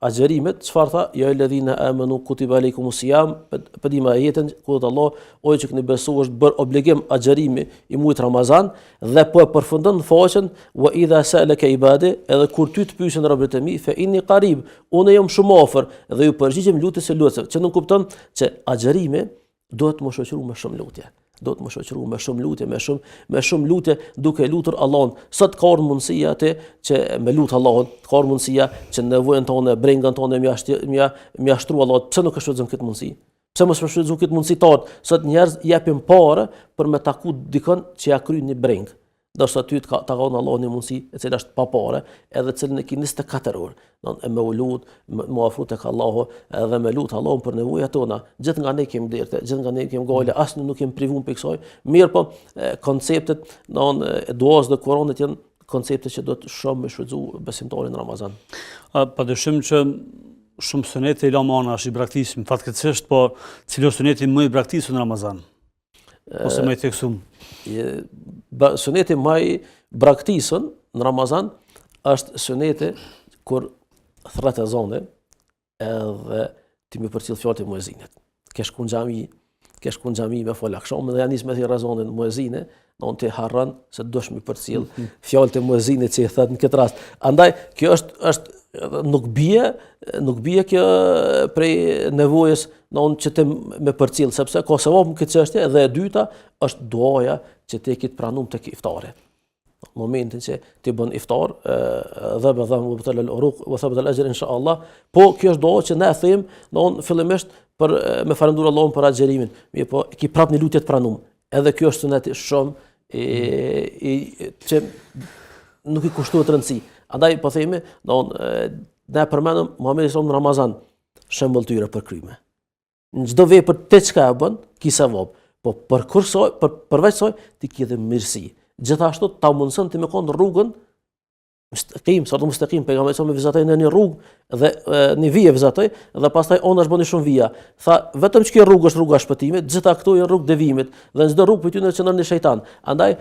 agjërimit, çfarë tha? Ja alladhina amanu kutiba alaykumus siyam, pedima ajetin ku thot Allah, o që keni besuar është bër obligim agjërimi i muajit Ramazan dhe po e përfundon faqen wa idha sa'alaka ibadi, edhe kur ty të pyesin robët e mi, fa inni qarib, unë jam shumë afër dhe ju përgjigjem lutjes së lutjes, që nuk kupton që agjërimi duhet të më shoqëruar me shumë lutje. Do të më shoqëruar me shumë lutje, me shumë lutje duke lutur Allahun. Sot ka ardhur mundësia atë që me lut Allahun, ka ardhur mundësia që nevojën tonë, brengën tonë më ashtru Allahut. Pse nuk e shfrytëzon këtë mundësi? Pse mos shfrytëzon këtë mundësi tot? Sot njerëz japin parë për me taku dikon që ja kryen një breng. Dorso ty ta ka dhënë Allahu një mundësi e cila është pa parë, edhe cilën e ke 24 orë. E me u lut, me afru tek Allahu edhe me lut Allahun për nevojat tona. Gjithë nga ne kemi derte, gjithë nga ne kemi gale, asnjë nuk kemi privuar për kësaj. Mirë po, konceptet e duas dhe Kuranit janë koncepte që do të shumë me shfrytëzu besimtarin në Ramazan. Padyshim që shumë sunete i lamanash i braktisim fatkeqësisht, po cili është suneti më i braktisur në Ramazan? Ose më i theksum? Suneti më i braktisur në Ramazan është suneti kur thret ezani edhe ti më përcjell fjalët e muezinit. Ke shku në xhami me fol akşam dhe janis me thirr ezanin muezine, don ti harron se dosh më përcjell fjalët e muezinit që i thot në këtë rast. Andaj kjo është nuk bie kjo prej nevojës që të me përcjell, sepse ka sevap në këtë çështje dhe e dyta është duaja që ti ke të pranuar tek iftari. Në momentin që ti bën iftar, dhamë uruq wa thabat al-ajr inshallah. Po kjo është dua që ne e them, fillimisht me falendruar Allahun për agjerimin, mirë po ki prap një lutje të pranuar. Edhe kjo është sunet shumë që nuk i kushtohet rëndësi. Andaj po themi, ne përmendëm Muhamedi sallallahu në Ramazan shembulltyre për kryme. Në çdo vepër te çka e bën, ki sevap. Po përveç soj ti ki edhe mirësi. Gjithashtu ta mundson ti me kon rrugën mustaqim, sa do mustaqim, pejgamberi sa me vizatoi në një rrugë dhe një vije vizatoi dhe pastaj onash bëni shumë vija. Tha vetëm që kjo rrugë është rruga e shpëtimit, gjitha këto janë rrugë devimit dhe çdo rrugë për ty në qendrën e shejtan. Andaj,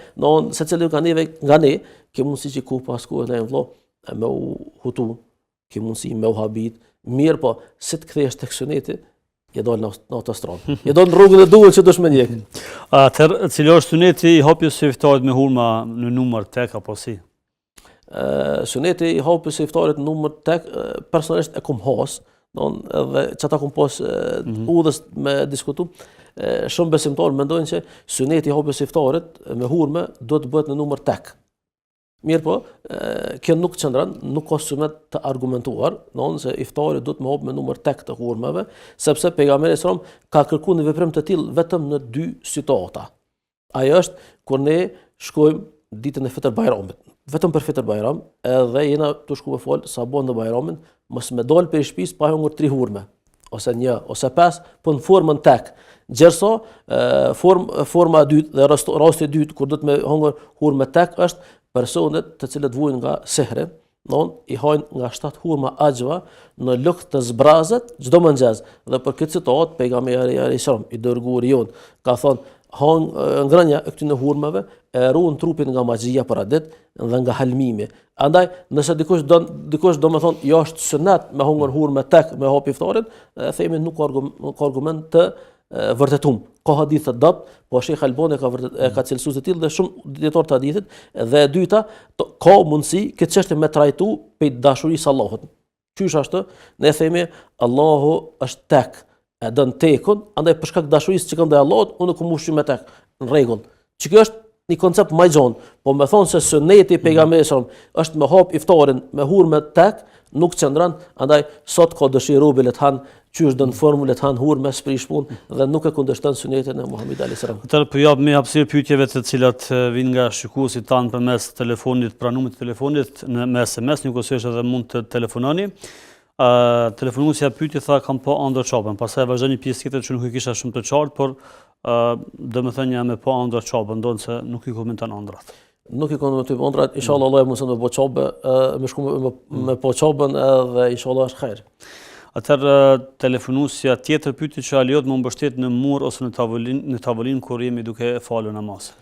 secili nga ne, ke mundësi që ku pas ku ne vëllai me u hutu, ke mundësi me u habit, mirë po, si të kthehesh tek suneti, je dal në autostradë. Je dal në rrugën e duhur që dosh me njek. Atëherë, cili është suneti i hapjes së iftarit me hurma në numër tek apo si? Suneti i hapjes së iftarit në numër tek personalisht e kum has, edhe çata kum pas udhës me diskutu. Shumë besimtarë mendojnë që suneti i hapjes së iftarit me hurme do të bëhet në numër tek. Mirë po, kjo nuk qëndran, nuk ka sunet të argumentuar, se iftari do të më hap me numër tek të hurmeve, sepse pejgamberi sallallahu alajhi wasallam ka kërkuar një veprim të tillë vetëm në 2 situata. Ajo është kur ne shkojmë ditën e Fitr Bajramit, vetëm për Fitr Bajram, edhe jena të shku me fol sabon dhe Bajramin, mos me dal për shtëpisë pa hungur 3 hurme, ose 1 ose 5, po në formën tek. Gjerso, forma e dytë dhe rasti i dytë kur do të me hungur hurme tek është personet të cilët vujnë nga sehri, i hajnë nga 7 hurma agjva në lëk të zbrazet çdo mëngjes. Dhe për këtë citat pejgamberi i dërguar jon ka thonë ngrënia e këtyre hurmave e ruan trupin nga magjia për atë ditë dhe nga halmimi. Andaj, nëse dikush do më thonë jo është sunet me hungur hurme tek me hap iftarin, themi nuk ka argument të vërtetum. Ka hadith të dopt, po Sheikh Albani ka cilësuar të tillë dhe shumë dietar të hadithit, dhe e dyta ka mundësi këtë çështje me trajtu pe dashurisë Allahut. Qysh ashtu? Ne themi Allahu është tek, e don tekun, andaj për shkak të dashurisë që kam ndaj Allahut, unë kam ushqim me tek. Në rregull. Që kjo është një koncept më i gjon, po me thonë se suneti i pejgamberit është me hap iftarin me hurme tek, nuk qëndran, andaj sot ka dëshirë le të hanë qysh do në formule të hanë hurme sprish punë dhe nuk e kundërshton sunetin e Muhamedit alayhis salam. Atëherë po jap me hapësirë pyetjeve të cilat vijnë nga shikuesit tanë përmes telefonit, pranumit të telefonit në SMS, njëkohësisht edhe mund të telefononi. Telefonuesja pyeti tha kam pa ëndër çapën, pastaj vazhdon një pjesë tjetër që nuk e kisha shumë të qartë, por domethënë jam me pa ëndër çapën, ndonse nuk i komenton ëndrat. Nuk i komentoj ëndrat, inshallah Allah më mëson me po çapë, me shku me po çapën dhe inshallah është xhair. Atëherë telefonuesja tjetër pyeti që a lejohet më mbështet në mur ose në tavolinë kur jemi duke falur namaz.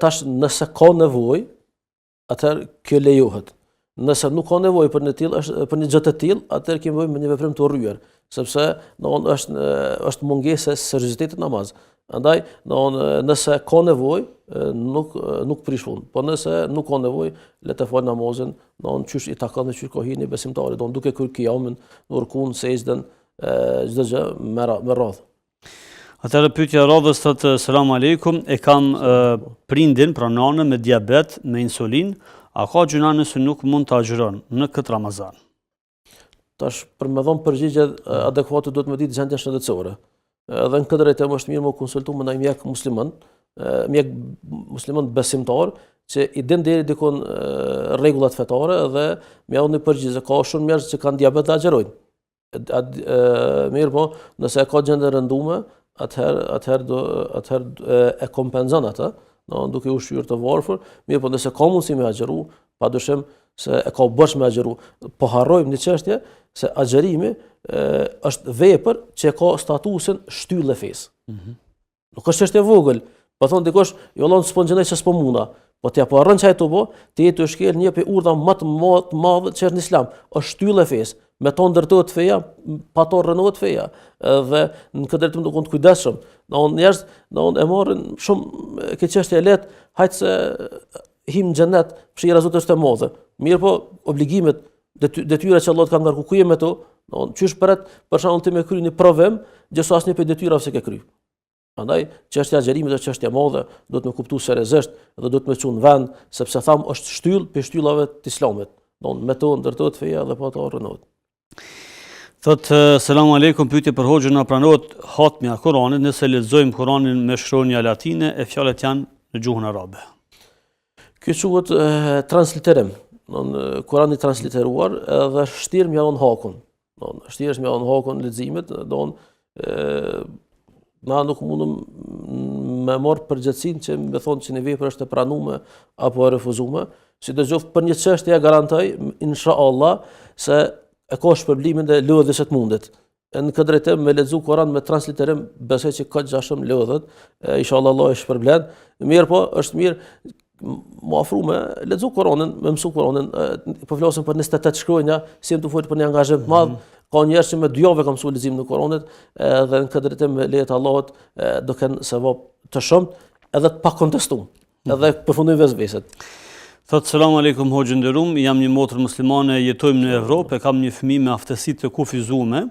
Tash nëse ka nevojë, atëherë kjo lejohet. Nëse nuk ka nevojë për një gjë të tillë, atëherë kemi nevojë me një veprim të rryer, sepse është mungesë e seriozitetit namaz. Andaj, nëse ka nevojë, nuk prish punë. Po nëse nuk ka nevojë, le të fal namazin, qysh i takon dhe qysh ka hini besimtarit, duke kryer kiamin, rukun, sejdën, çdo gjë me radhë. Atëherë pyetja e radhës thotë selam aleikum, e kam prindin, pra nanën me diabet, me insulinë, a ka gjuna nëse nuk mund të agjëron në këtë Ramazan? Tash për me dhënë përgjigje adekuate duhet me ditë gjendja shëndetësore. Edhe në këtë drejtim është mirë më konsultu me një mjek musliman besimtar që i din deri dikon rregullat fetare dhe më japni përgjigje. Ka shumë njerëz që kanë diabet dhe agjërojnë. Mirë po, nëse ka gjendje rëndume, atëherë e kompenzon atë, duke ushqyer të varfër. Mirë po, nëse ka mundësi me agjëru, padyshim se e ka bësh me agjëru. Po harrojmë një çështje se agjërimi është vepër që ka statusin shtyllë e fesë. Nuk është çështje vogël. Po thon dikush, jo lon s'po gjendaj se s'po munda. Po ti apo harron çaj të bë, ti jetë të shkel një pe urdha më të madhe që është në Islam, është shtyllë e fesë. Me to ndërtohet feja, pa to rrënohet feja. Dhe në këtë drejtim duhet të kujdesshëm. Njerëz e marrin shumë këtë çështje lehtë, hajt se him në xhenet, fshira Zotit është e madhe. Mirë po, obligimet, detyrat që Allah ka ngarku ku je me to, qysh për shembull ti me kry një provim, gjëso asnjë prej detyrave s'e ke kry. Prandaj çështja e xherimit është çështje e madhe, duhet të kuptuar seriozisht dhe duhet të çon vend, sepse tham është shtyllë për shtyllave të Islamit. Me to ndërtohet feja dhe pa to rrënohet. Thot, selam aleikum, pyetje për hoxhën, na pranohet hatmja e Kuranit nëse lexojmë Kuranin me shkronja latine e fjalët janë në gjuhën arabe? Ky quhet transliterim. Kurani transliteruar edhe shtir mjaon hakun. Shtirësh mjaon hakun leximet, na nuk mundëm me marrë përgjithësinë që me thonë që një vepër është e pranuar apo e refuzuar, sidoqoftë për një çështje garantoj inshallah se e ka shpërblimin dhe lodhjes së të mundet. Në këtë drejtim me lexu Kur'an me transliterim besoj që ka gjashëm lodhet, inshallah Allah e shpërblen. Mirë po, është mirë më afru me lexu Kur'anin, me mësu Kur'anin, po flasim për 28 shkronja, si të folë për një angazhim të madh. Ka njerëz që me 2 javë kanë mësuar leximin e Kur'anit, dhe në këtë drejtim me lejet e Allahut do kenë sevap të shumtë edhe të pakontestuar, edhe përfundojnë vezveset. Thot, selam aleikum hoxhë nderuam, jam një motër muslimane, jetojmë në Evropë, kam një fëmijë me aftësi të kufizuar.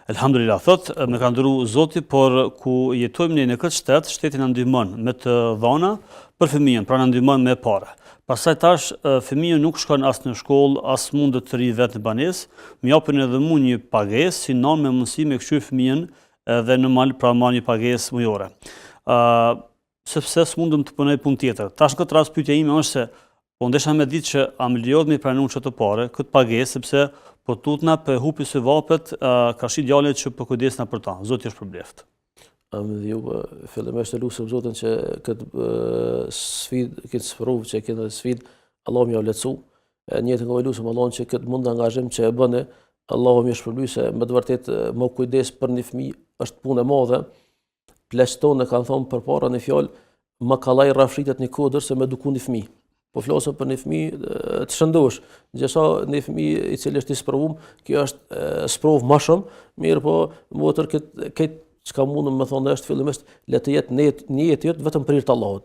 Elhamdulillah, thot, me ka ndëru Zoti, por ku jetojmë në këtë shtet, shteti na ndihmon me të dhana për fëmijën, pra na ndihmon me parë. Pastaj tash fëmijë nuk shkon as në shkollë, as mund të rri vetë në banesë, më japin edhe mua një pagesë si nan me mundësi me këshyr fëmijën edhe në mal pra marr një pagesë mujore. Sepse s'mundëm të punoj punë tjetër. Tash këtë rast pyetja ime është se po ndesha me ditë që a më lejohet me pranuar çdo pare, këtë pagesë sepse po tutna për hupi së vapet, ka shi djalit që po kujdesna për ta. Zoti është përbleft. Ju fillimisht e lutem Zotin që këtë sfidë, këtë sprovë që këtë sfidë Allah më ia lehtësu. Njëjtë nga lutem Allahun që këtë mund angazhim që e bëni, Allahu më shpërblyj se me të vërtetë më kujdes për një fëmijë është punë e madhe. Pleqtonë kanë thonë përpara në fjalë më kallaj rrafshitet një kodër se me duku një fëmijë. Po flasëm për një fëmijë të shëndosh, gjësa një fëmijë i cili është i sprovum, kjo është sprovë më shumë, mirë po motër këtë çka mundëm me thonë është fillimisht le të jetë një jetë vetëm për hir të Allahut.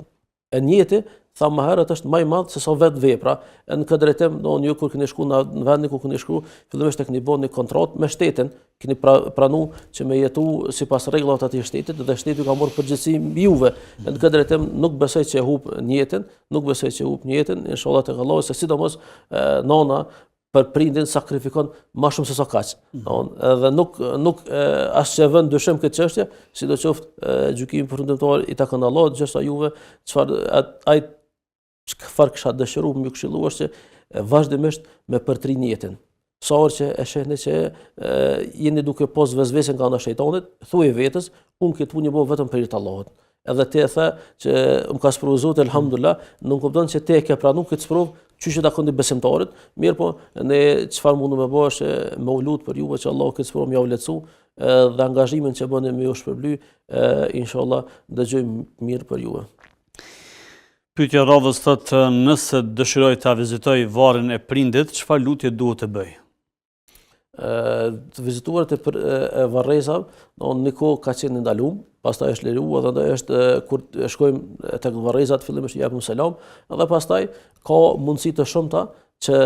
E njëti, tha më herët, është më i madh se sa vetë vepra. Në këtë drejtim, ju kur keni shku në vendin ku keni shku, fillimisht e keni bën një kontratë me shtetin, keni pranu që me jetu sipas rregullave të atij shtetit dhe shteti ka marrë përgjegjësi mbi juve. Në këtë drejtim nuk besoj që e humb njëtin, inshallah tek Allahu se sidomos nana për prindin sakrifikon më shumë se sa kaq. Edhe nuk as që vën dyshim këtë çështje, sidoqoftë gjykimi përfundimtar i takon Allahut, gjithashtu juve çfarë kisha dëshiruar më këshilluar që vazhdimisht me përtrin jetën. Sa orë që e shehni që jeni duke pas vezvesën nga ana shejtanit, thuaj vetes, unë këtë punë bëj vetëm për hir të Allahut. Edhe ti e the që më ka sprovuar Zoti elhamdullah, nuk kupton që ti e ke pranuar këtë sprovë, çuçi takon di besimtarit, mirë po ne çfarë mundum të bësh me u lut për juve që Allah këtë sprovë më u lehtësu dhe angazhimin që bëni me ju shpërbly, inshallah dëgjojmë mirë për juve. Pyetja radhës thotë, nëse dëshiroj ta vizitoj varrin e prindit, çfarë lutje duhet të bëj? Të vizituarit e varrezave, në kohë ka qenë ndalum, pastaj është lejuar dhe është kur shkojmë tek varrezat fillimisht japim selam, dhe pastaj ka mundësi të shumta që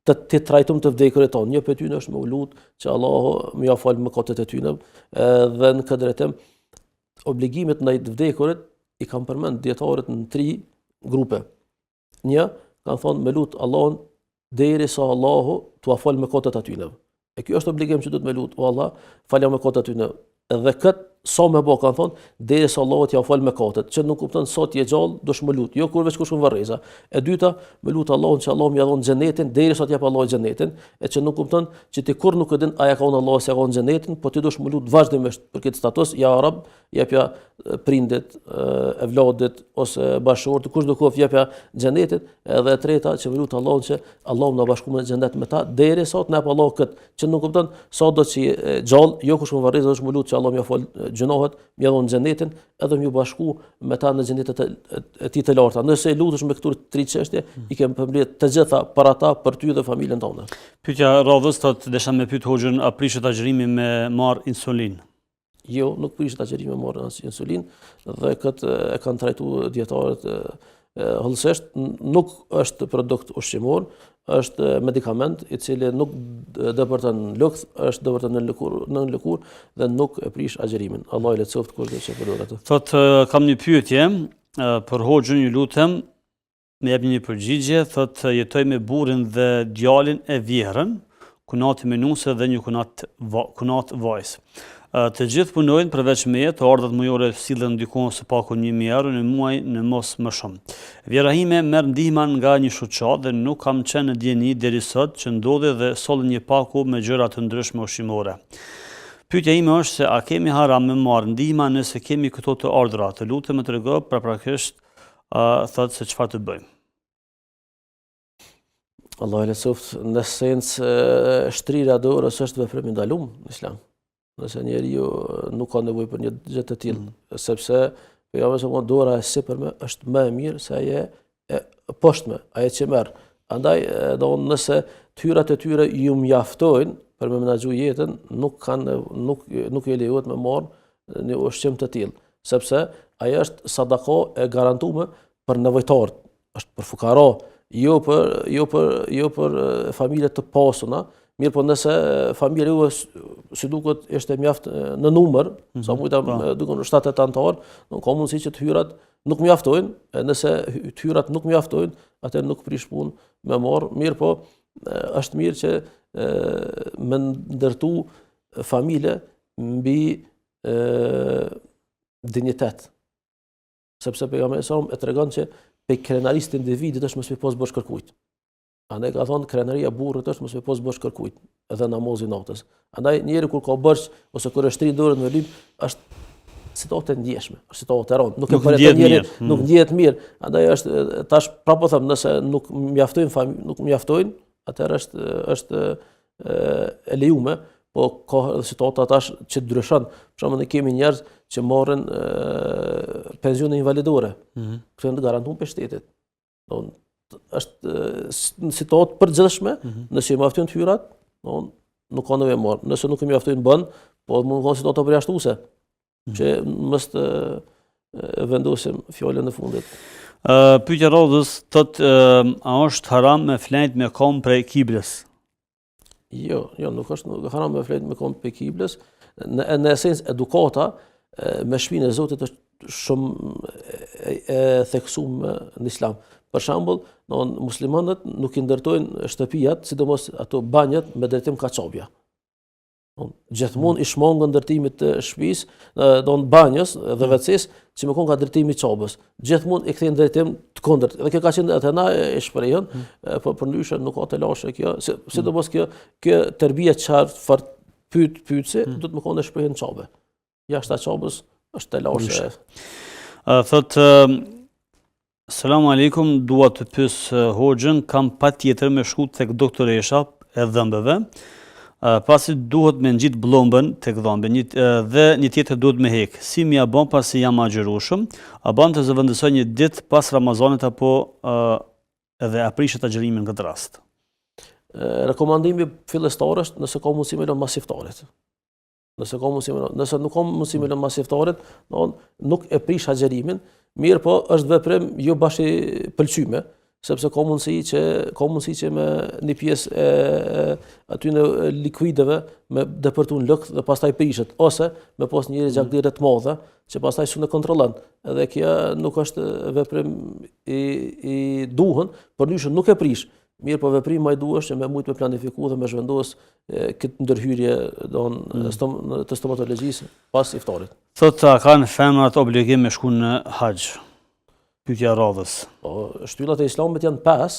të trajtojmë të vdekurit tonë. Një prej tyre është me u lut që Allahu më ia fal mëkatet e tyre, dhe në këtë drejtim obligimet ndaj të vdekurit i kanë përmend dietarët në 3 grupe. Një kanë thonë me lut Allahun derisa Allahu t'ua fal mëkatet e tyre. E kjo është obligim që duhet me lut, o Allah, falja mëkatet e tyre. Dhe këtë sa më bë kanë thonë derisa Allahu t'ia fal mëkatet, që nuk kupton sa ti je gjallë, dush më lut, jo kur veç kush varreza. E dyta, me lut Allahun që Allahu më ia dhon xhenetin derisa t'jap Allahu xhenetin, e që nuk kupton që ti kur nuk e din a ja ka dhënë Allahu se ka dhënë xhenetin, po ti dush më lut vazhdimisht për këtë status, ja Rab, japja prindet, evladit ose bashkëshortit, kush do kof japja xhenetin, edhe e treta që me lut Allahun që Allahu na bashkon në xhenet me ta derisa të na jap Allahu këtë, që nuk kupton sa do të gjallë, jo kush më varreza, dush më lut që Allahu më fal gjinohet, më dhon xhenetin, edhe më bashku me ta në xhenetet e tij të larta. Nëse lutesh me këto 3 çështje, i kem përmbledh të gjitha për ata, për ty dhe familjen tonë. Pyetja radhës thotë, desha me pyet hoxhën, a prishet agjërimi me marr insulin? Jo, nuk prishet agjërimi me marr insulin, dhe këtë e kanë trajtuar dietarët hollësisht. Nuk është produkt ushqimor, është medikament i cili nuk dëpërton lukth, është dëpërton në lëkurë dhe nuk e prish agjërimin. Allah i lehtësoft kushdo që përdor atë. Thotë, kam një pyetje për hoxhën, ju lutem, më jepni një përgjigje. Thotë, jetoj me burrin dhe djalin e vjerën, kunati menuse dhe një kunat vajzë. Të gjithë punojnë përveç meje, të ardhat mujore sillen ndikon së paku 1.000 euro në muaj në mos më shumë. Vjera ime merr ndihmën nga një shoqat dhe nuk kam qenë në dieni deri sot që ndodhi dhe solli një paku me gjëra të ndryshme ushqimore. Pyetja ime është se a kemi haram me marrë ndihma nëse kemi këto të ardhura? Të lutem më trego praktikisht thotë se çfarë të bëjmë. Allah e lecoft, në esencë shtrirja dorës është veprim i ndaluar në Islam. Nëse njeriu nuk ka nevojë për një gjë të tillë, sepse pejgamberi sa dora e sipërme është më e mirë se ajo e poshtme, ajo që merr. Andaj nëse tyrat e tyre ju mjaftojnë për me menaxhu jetën, nuk i lejohet me marrë një ushqim të tillë, sepse ajo është sadaka e garantuar për nevojtarët, është për fukara, jo për familje të pasuna. Mirë po nëse familja juve si duket ishte mjaft në numër, sa mujta dukon 7-8 antar, ka mundësi që të hyrat nuk mjaftojnë, e nëse të hyrat nuk mjaftojnë, atëherë nuk prish punë me marrë. Mirë po është mirë që me ndërtu familje mbi dinjitet. Sepse pejgamberi e tregon që pe krenarisë të individit është mos me pas bosh kërkujt. Andaj ka thonë krenaria burrit është mos me pas bosh kërkujt, edhe namazin natës. Andaj njeri kur ka borx ose kur është 3 dorë me lyp është situatë e ndjeshme, është situatë e rëndë, nuk e përjeton njeri, nuk ndjehet mirë. Andaj është tash prapë them nëse nuk mjaftojnë, atëherë është e lejuar, po ka situata tash që ndryshon. Për shembull ne kemi njerëz që marrin pensione invalidore. Këto janë garantuar për shtetit. Është në situatë përgjithshme, nëse i mjaftojnë të hyrat, nuk ka nevojë marr. Nëse nuk i mjaftojnë bën, po mund të qenë situata përjashtuese, që mos të vendosim fjalën e fundit. Pyetja radhës thotë a është haram me flajt me kom prej kiblës? Jo, nuk është haram me flajt me kom prej kiblës. Në esencë edukata me shpinën e Zotit është shumë e theksuar në Islam. Për shembull, muslimanët nuk i ndërtojnë shtëpijat, sidomos ato banjat me drejtim kaçobja. Gjithmonë i shmangën ndërtimit të shtëpisë, banjës dhe WC-s, që më kon ka drejtimi i çobës. Gjithmonë i kthejnë drejtim të kundërt. Dhe kjo ka qenë atë na e shprehën, por përndryshe nuk ka të lashë kjo, sidomos kjo tërbia çfarë pyetse, do të më kon të shprehën çobe. Jashtë çobës është të lashë. Thotë Selamu alaikum, dua të pyes hoxhën, kam patjetër me shku tek doktoresha e dhëmbëve, pasi duhet me ngjit blombën tek dhëmbë dhe një tjetër duhet me hek. Si më ja bën pasi jam agjërueshëm? A bën të zëvendësoj një ditë pas Ramazanit apo edhe aprishet agjërimin në këtë rast? Rekomandimi fillestar është nëse ka mundësi me lënë mas iftarit. Nëse nuk ka mundësi me lënë mas iftarit, nuk e prish agjërimin. Mirë po është veprim jo bash i pëlqyme, sepse ka mundësi që me një pjesë aty në likuideve me depërtu në lëkë dhe pastaj prishet, ose me pas një gjakdire të madhe që pastaj su në kontrolën. Edhe kjo nuk është veprim i duhur, përndryshe nuk e prish. Mirë po veprim më i duhesh që me mujt me planifiku dhe me zhvendos këtë ndërhyrje të stomatologjisë pas iftarit. Thotë a kanë femrat obligim me shku në haxh? Pyetja radhës. Po, shtyllat e Islamit janë 5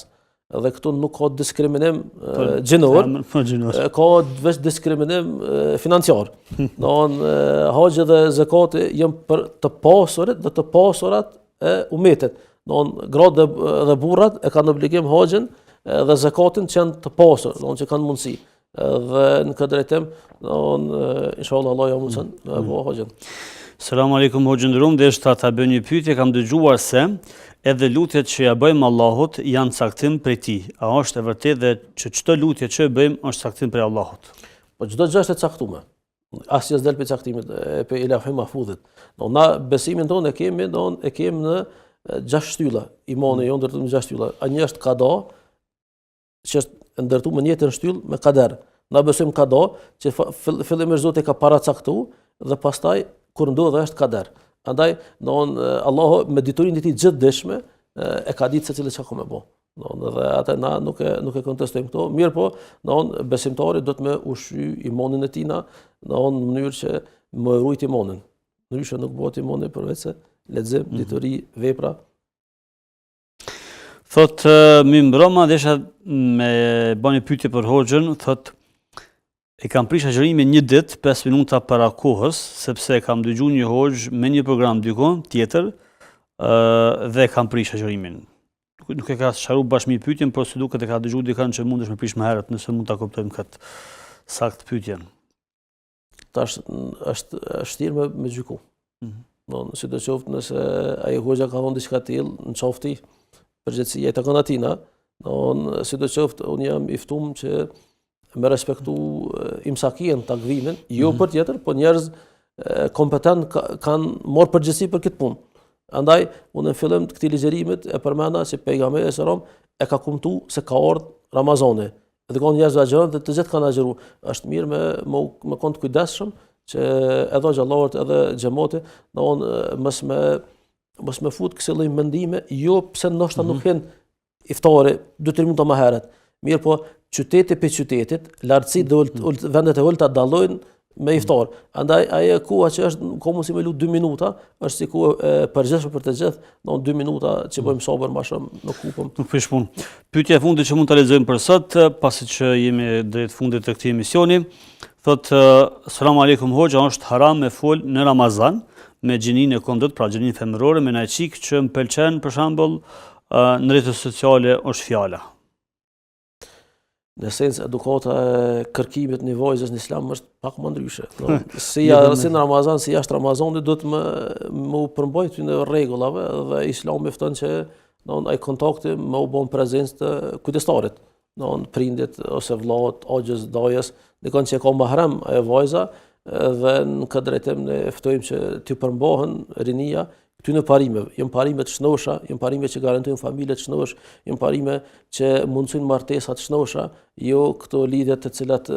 dhe këtu nuk ka diskriminim gjinor, ka veç diskriminim financiar. Haxhi dhe zakati janë për të pasurit dhe të pasurat e umetit. Gratë dhe burrat e kanë obligim haxhin dhe zakatin që janë të pasur, që kanë mundësi. Dhe në këtë drejtim, inshallah Allah ja mundson apo hoxhën. Selamu alaikum hoxhën nderuar, deshta ta bëj një pyetje, kam dëgjuar se edhe lutjet që ja bëjmë Allahut janë caktim prej tij. A është e vërtetë dhe që çdo lutje që bëjmë është caktim prej Allahut? Po çdo gjë është e caktuar. Asnjë s'del pe caktimit pe Ilahi Mahfudhit. Na besimin tonë e kemi në 6 shtylla. Imani jon ndërtuar në 6 shtylla. A një është qada, që është ndërtuar me njëjtën shtyllë me kader. Na besojmë qada që fillimisht Zoti ka paracaktuar dhe pastaj kur ndodh është kader. Andaj Allahu me diturinë e tij gjithdijshme e ka ditë se cilë çka ka më bë. Dhe atë na nuk e kontestojmë këto, mirë po, besimtari do të me ushqy imonin e tina, në mënyrë që më rujt imonin. Ndryshe nuk bëhet imoni përveç se lexim, dituri, vepra. Thot, mi mbroma desha me bani pyetje për Hoxhën, thot, e kam prish agjërimin një ditë, 5 minuta para kohës, sepse kam dëgjuar një Hoxh me një program dikon tjetër dhe kam prish agjërimin. Nuk e ka sqaruar bashkë pyetjen, por si duket e ka dëgjuar dikën që mundesh me prish më herët, nëse mund ta kuptojmë këtë sakt pyetjen. Tash është vështirë me gjyku. Sidoqoftë nëse ai Hoxha ka thonë diçka të tillë, në qofti përgjithësia e takon atina, sidoqoftë unë jam i ftuar që me respektu imsakien takvimin, jo për tjetër, po njerëz kompetent kanë marrë përgjegjësi për këtë punë. Andaj, unë në fillim të këtij ligjërimit e përmenda se pejgamberi e ka kumtu se ka ardhur Ramazani. Dhe kanë njerëz agjërojnë dhe të gjithë kanë agjëru. Është mirë me kon të kujdesshëm që edhe xhallarët edhe xhamati, mos me fut kësaj lloj mendime, jo pse ndoshta nuk hin iftari 2-3 minuta më herët. Mirë po, qyteti për qytetit, lartësitë dhe vendet e ulta dallojnë me iftar. Andaj ajo koha që është ka mundësi me lut 2 minuta, është si kohë përgjithshme për të gjithë, 2 minuta që bëjmë sabër më shumë në kupëm. Nuk prish punë. Pyetja e fundit që mund ta lexojmë për sot, pasi që jemi drejt fundit të këtij emisioni, thotë selam aleikum Hoxha, është haram me fol në Ramazan me gjininë e kondët, pra gjininë femërore me najçik që më pëlqen për shembull në rrjetet sociale është fjala. Në esencë, edukata e kërkimit në vajzës në islam është pak më ndryshe. Si në Ramazan, si jashtë Ramazanit, do të më përmbajt në rregullave dhe islami fton që ai kontakti më u bën prezencë të kujdestarit. Prindit ose vëllaut, agjes, dajes, dikon që ka mahrem ajo vajza dhe në këtë drejtim ne ftojmë që të përmbahen rinia këtyre parimeve. Janë parime të shëndoshta, janë parime që garantojnë familje të shëndosh, janë parime që mundsojnë martesa të shëndoshta, jo këto lidhje të cilat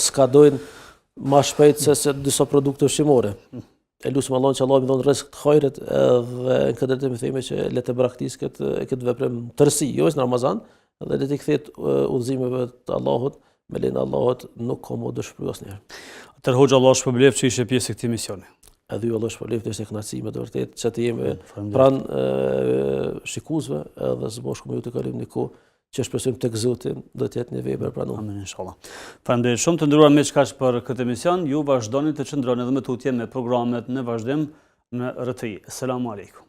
skadojnë më shpejt se disa produkte ushqimore. E lutem Allahun që Allah më dhon rrezik të hajrit dhe në këtë drejtim themi që le të braktis këtë veprim tërësi, jo në Ramazan, dhe le të kthehet udhëzimeve të Allahut, me lenin Allahut nuk ka më dëshpëruar asnjëherë. Atëherë Hoxha, Allah shpërblet që ishe pjesë e këtij misioni. Edhe ju Allah shpërblet është e kënaqësi me të vërtetë që të jemi pranë shikuesve edhe së bashku me ju të kalojmë një kohë që shpresojmë tek Zoti do të jetë një vepër pranuar. Amin inshallah. Faleminderit shumë të nderuar miq për këtë emision. Ju vazhdoni të qëndroni edhe me tutje me programet në vazhdim në RTI. Selamun alejkum.